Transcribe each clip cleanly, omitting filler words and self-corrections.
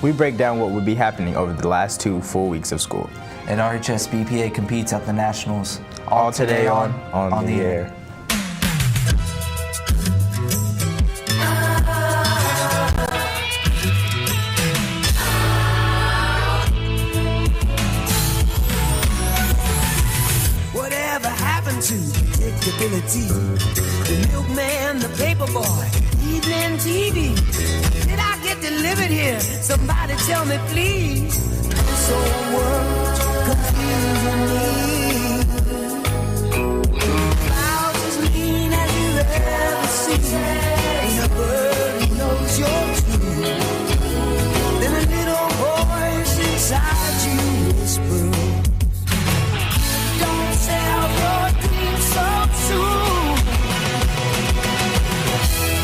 we break down what will be happening over the last 2 full weeks of school. And RHS BPA competes at the Nationals. All today on the Air. Whatever happened to predictability? The milkman, the paper boy, evening TV. Did I get delivered here? Somebody tell me, please. This whole world confusing me. Clouds as mean as you've ever seen. Ain't a bird who knows you're true. Then a little voice inside you whispers, don't sell your dreams so soon.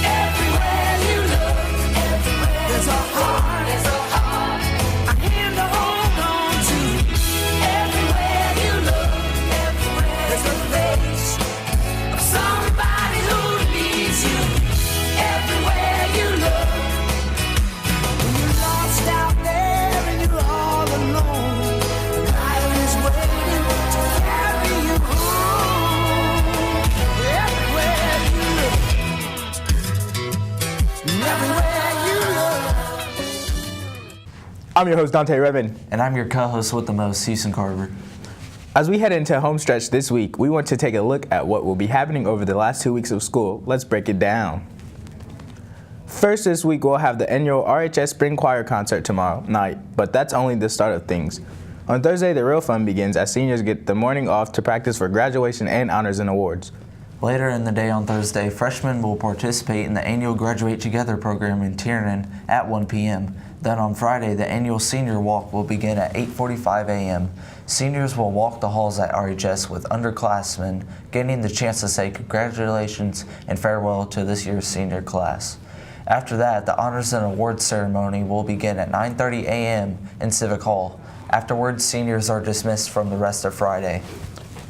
Everywhere you look, there's a heart, a hand to hold on to. Everywhere you look, there's a face of somebody who needs you. Everywhere you look, when you're lost out there and you're all alone, life is waiting to carry you home. Everywhere you look, and everywhere you look. I'm your host, Dante Revin. And I'm your co-host with the most, Houston Carver. As we head into home stretch this week, we want to take a look at what will be happening over the last 2 weeks of school. Let's break it down. First this week, we'll have the annual RHS Spring Choir concert tomorrow night, but that's only the start of things. On Thursday, the real fun begins as seniors get the morning off to practice for graduation and honors and awards. Later in the day on Thursday, freshmen will participate in the annual Graduate Together program in Tiernan at 1 p.m. Then on Friday, the annual senior walk will begin at 8:45 a.m. Seniors will walk the halls at RHS with underclassmen, getting the chance to say congratulations and farewell to this year's senior class. After that, the honors and awards ceremony will begin at 9:30 a.m. in Civic Hall. Afterwards, seniors are dismissed from the rest of Friday.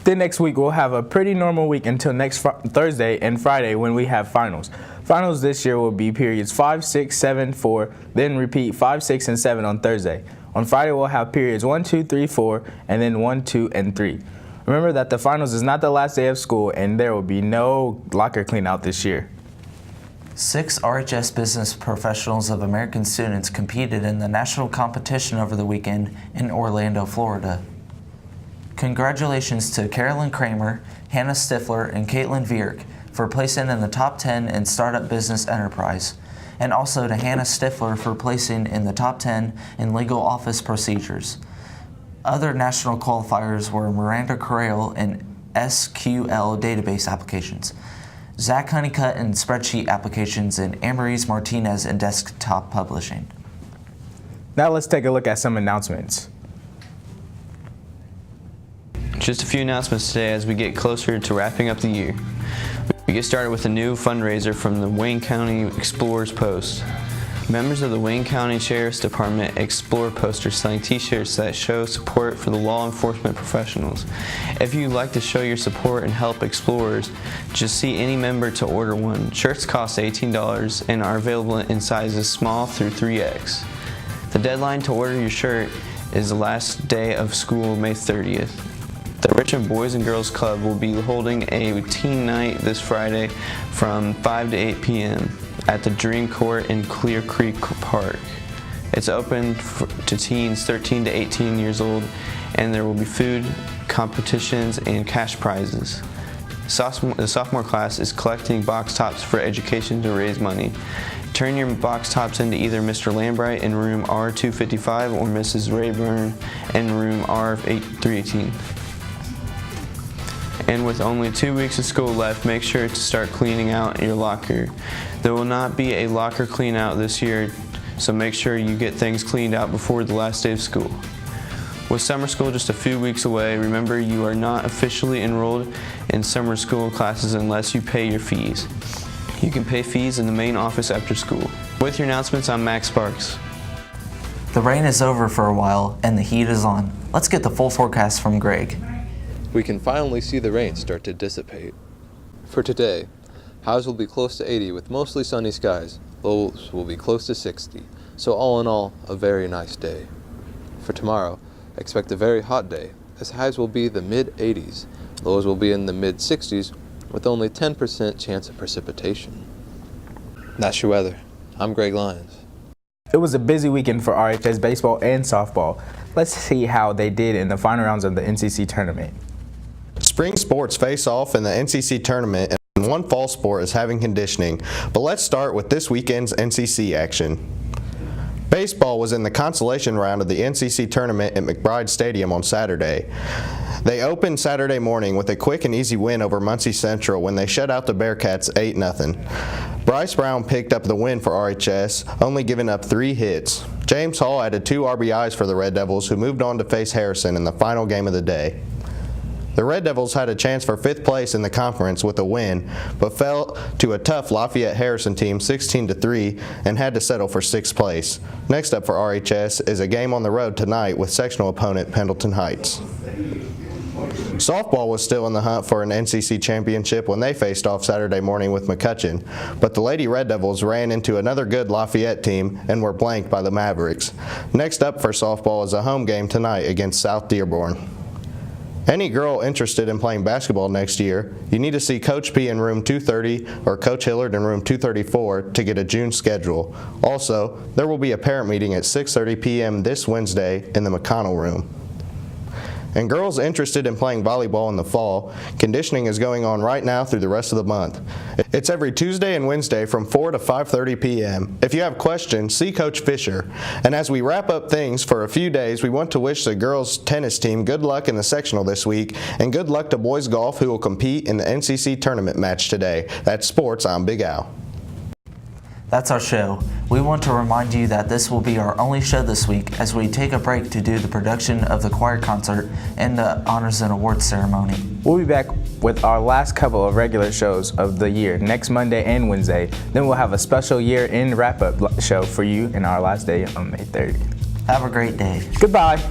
Then next week, we'll have a pretty normal week until next Thursday and Friday when we have finals. Finals this year will be periods 5, 6, 7, 4, then repeat 5, 6, and 7 on Thursday. On Friday, we'll have periods 1, 2, 3, 4, and then 1, 2, and 3. Remember that the finals is not the last day of school, and there will be no locker clean out this year. 6 RHS Business Professionals of American students competed in the national competition over the weekend in Orlando, Florida. Congratulations to Carolyn Kramer, Hannah Stifler, and Caitlin Vierk for placing in the top 10 in Startup Business Enterprise, and also to Hannah Stifler for placing in the top 10 in Legal Office Procedures. Other national qualifiers were Miranda Correal in SQL database applications, Zach Honeycutt in spreadsheet applications, and Amarise Martinez in desktop publishing. Now let's take a look at some announcements. Just a few announcements today as we get closer to wrapping up the year. We get started with a new fundraiser from the Wayne County Explorers Post. Members of the Wayne County Sheriff's Department explore posters selling t-shirts that show support for the law enforcement professionals. If you'd like to show your support and help explorers, just see any member to order one. Shirts cost $18 and are available in sizes small through 3X. The deadline to order your shirt is the last day of school, May 30th. The Richmond Boys and Girls Club will be holding a teen night this Friday from 5 to 8 p.m. at the Dream Court in Clear Creek Park. It's open to teens 13 to 18 years old, and there will be food, competitions, and cash prizes. The sophomore class is collecting box tops for education to raise money. Turn your box tops into either Mr. Lambright in room R255 or Mrs. Rayburn in room R318. And with only 2 weeks of school left, make sure to start cleaning out your locker. There will not be a locker clean out this year, so make sure you get things cleaned out before the last day of school. With summer school just a few weeks away, remember you are not officially enrolled in summer school classes unless you pay your fees. You can pay fees in the main office after school. With your announcements, I'm Max Sparks. The rain is over for a while and the heat is on. Let's get the full forecast from Greg. We can finally see the rain start to dissipate. For today, highs will be close to 80 with mostly sunny skies. Lows will be close to 60. So all in all, a very nice day. For tomorrow, expect a very hot day, as highs will be the mid-80s, lows will be in the mid-60s, with only 10% chance of precipitation. That's your weather. I'm Greg Lyons. It was a busy weekend for RHS baseball and softball. Let's see how they did in the final rounds of the NCC tournament. Spring sports face off in the NCC tournament, and one fall sport is having conditioning. But let's start with this weekend's NCC action. Baseball was in the consolation round of the NCC tournament at McBride Stadium on Saturday. They opened Saturday morning with a quick and easy win over Muncie Central when they shut out the Bearcats 8-0. Bryce Brown picked up the win for RHS, only giving up 3 hits. James Hall added 2 RBIs for the Red Devils, who moved on to face Harrison in the final game of the day. The Red Devils had a chance for 5th place in the conference with a win, but fell to a tough Lafayette Harrison team 16-3 and had to settle for 6th place. Next up for RHS is a game on the road tonight with sectional opponent Pendleton Heights. Softball was still in the hunt for an NCC championship when they faced off Saturday morning with McCutcheon, but the Lady Red Devils ran into another good Lafayette team and were blanked by the Mavericks. Next up for softball is a home game tonight against South Dearborn. Any girl interested in playing basketball next year, you need to see Coach P in room 230 or Coach Hillard in room 234 to get a June schedule. Also, there will be a parent meeting at 6:30 p.m. this Wednesday in the McConnell room. And girls interested in playing volleyball in the fall, conditioning is going on right now through the rest of the month. It's every Tuesday and Wednesday from 4 to 5:30 p.m. If you have questions, see Coach Fisher. And as we wrap up things for a few days, we want to wish the girls tennis team good luck in the sectional this week, and good luck to boys golf, who will compete in the NCC tournament match today. That's sports. I'm Big Al. That's our show. We want to remind you that this will be our only show this week as we take a break to do the production of the choir concert and the honors and awards ceremony. We'll be back with our last couple of regular shows of the year next Monday and Wednesday. Then we'll have a special year-end wrap-up show for you in our last day on May 30th. Have a great day. Goodbye.